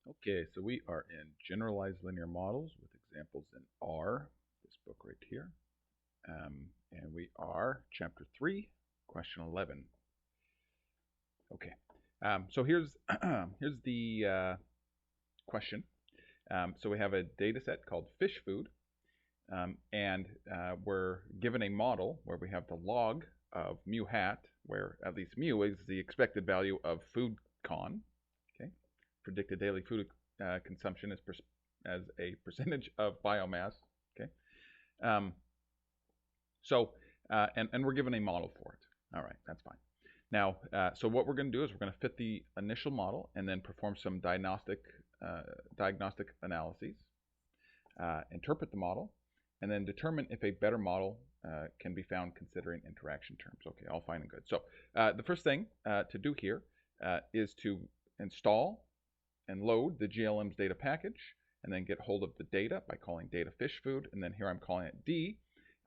Okay, so we are in generalized linear models with examples in R, this book right here. And we are chapter 3, question 11. Okay, so here's, here's the question. So we have a data set called fish food, and we're given a model where we have the log of mu hat, where at least mu is the expected value of FoodCon. Okay, predicted daily food consumption as a percentage of biomass. Okay, um, and we're given a model for it. All right, that's fine. Now, so what we're going to do is we're going to fit the initial model and then perform some diagnostic analyses, interpret the model, and then determine if a better model can be found considering interaction terms. Okay, all fine and good. So the first thing to do here is to install and load the GLM's data package, and then get hold of the data by calling data fish food, and then here I'm calling it D,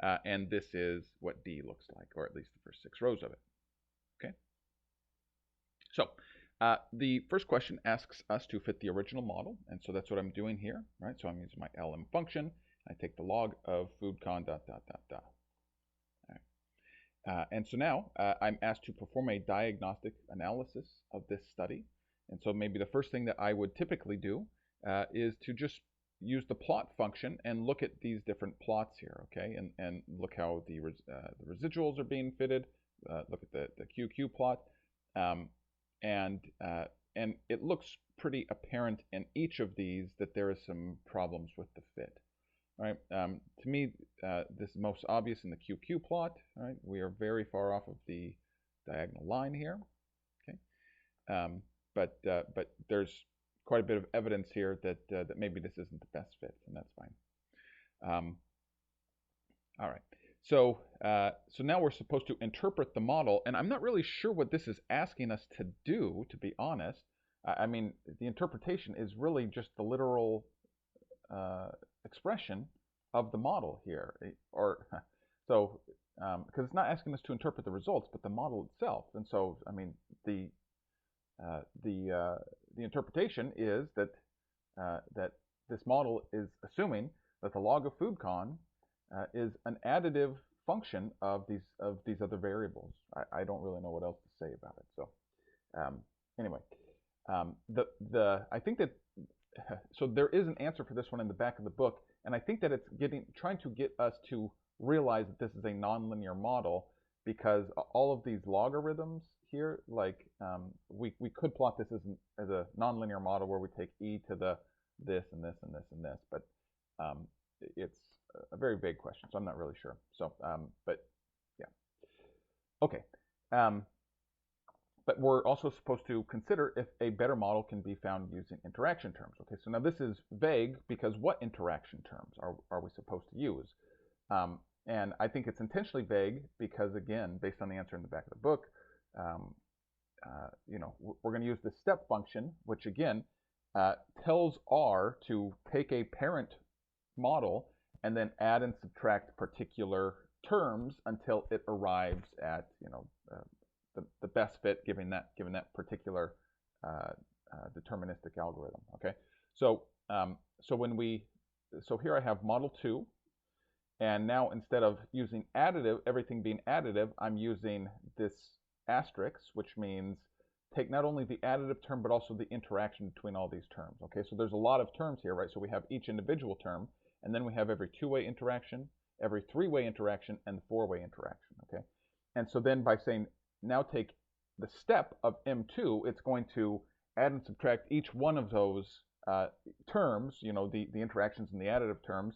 and this is what D looks like, or at least the first 6 rows of it. Okay. So the first question asks us to fit the original model, and so that's what I'm doing here, right? So I'm using my LM function. I take the log of foodcon dot dot dot dot. All right. And so now I'm asked to perform a diagnostic analysis of this study. And so maybe the first thing that I would typically do is to just use the plot function and look at these different plots here, okay? And look how the residuals are being fitted. Look at the QQ plot. And it looks pretty apparent in each of these that there is some problems with the fit. Right? To me, this is most obvious in the QQ plot. Right? We are very far off of the diagonal line here. Okay, but there's quite a bit of evidence here that that maybe this isn't the best fit, and that's fine. All right. So so now we're supposed to interpret the model, and I'm not really sure what this is asking us to do, to be honest. I mean, the interpretation is really just the literal expression of the model here, or so because it's not asking us to interpret the results, but the model itself. And so, I mean, the interpretation is that that this model is assuming that the log of FoodCon is an additive function of these other variables. I don't really know what else to say about it. So anyway, I think that so there is an answer for this one in the back of the book, and I think that it's trying to get us to realize that this is a nonlinear model, because all of these logarithms here, like we could plot this as a nonlinear model where we take e to the this and this and this and this, but it's a very vague question, so I'm not really sure. So, but yeah, okay. But we're also supposed to consider if a better model can be found using interaction terms. Okay, so now this is vague because what interaction terms are we supposed to use? And I think it's intentionally vague because, again, based on the answer in the back of the book, you know, we're going to use the step function, which again tells R to take a parent model and then add and subtract particular terms until it arrives at, you know, the best fit given that particular deterministic algorithm. Okay, so so here I have model 2, and now instead of using additive, everything being additive, I'm using this asterisk, which means take not only the additive term but also the interaction between all these terms. Okay, so there's a lot of terms here, right? So we have each individual term, and then we have every 2-way interaction, every 3-way interaction, and 4-way interaction. Okay, and so then by saying now take the step of M2, it's going to add and subtract each one of those terms, you know, the interactions and the additive terms,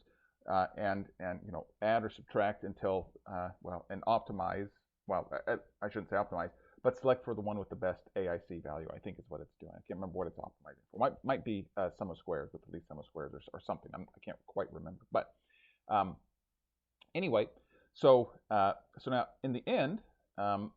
and you know, add or subtract until well, and optimize. Well, I shouldn't say optimize, but select for the one with the best AIC value, I think is what it's doing. I can't remember what it's optimizing for. Might be sum of squares, with the least sum of squares or something. I can't quite remember. But anyway, so so now in the end,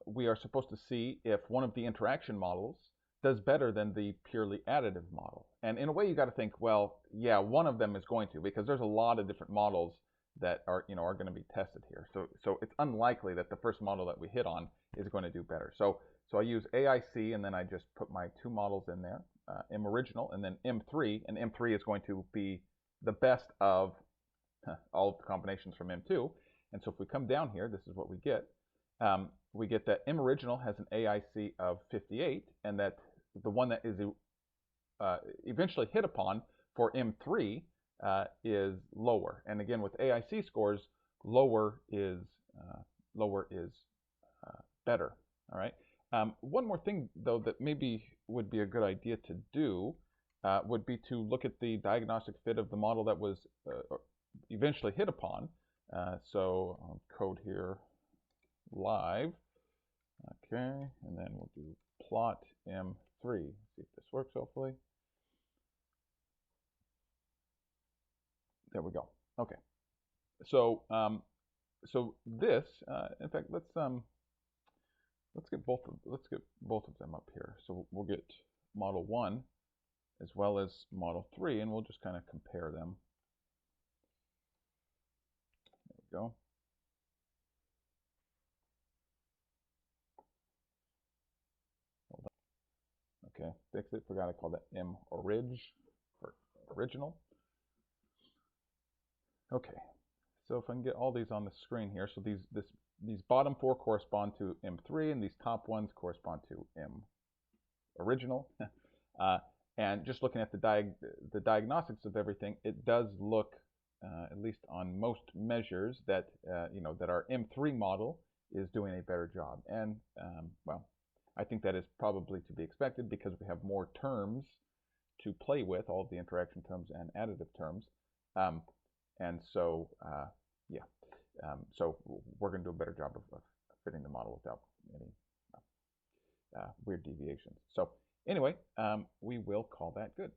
we are supposed to see if one of the interaction models does better than the purely additive model. And in a way, you got to think, well, yeah, one of them is going to, because there's a lot of different models that are, you know, are going to be tested here. So it's unlikely that the first model that we hit on is going to do better. So I use AIC, and then I just put my 2 models in there, M original, and then M3, and M3 is going to be the best of all of the combinations from M2. And so if we come down here, this is what we get. We get that M original has an AIC of 58, and that the one that is eventually hit upon for M3 is lower. And again, with AIC scores, lower is better. All right. One more thing, though, that maybe would be a good idea to do would be to look at the diagnostic fit of the model that was eventually hit upon. So I'll code here live. Okay, and then we'll do plot M3. See if this works, hopefully. There we go. Okay. So so this, in fact, let's get both of them up here. So we'll get model 1 as well as model 3, and we'll just kind of compare them. There we go. Okay, fix it. Forgot I called that M orig for original. Okay, so if I can get all these on the screen here, so these bottom 4 correspond to M3, and these top ones correspond to M original. And just looking at the diagnostics of everything, it does look, at least on most measures, that that our M3 model is doing a better job. And well, I think that is probably to be expected because we have more terms to play with, all of the interaction terms and additive terms. And so, yeah, so we're going to do a better job of fitting the model without any weird deviations. So anyway, we will call that good.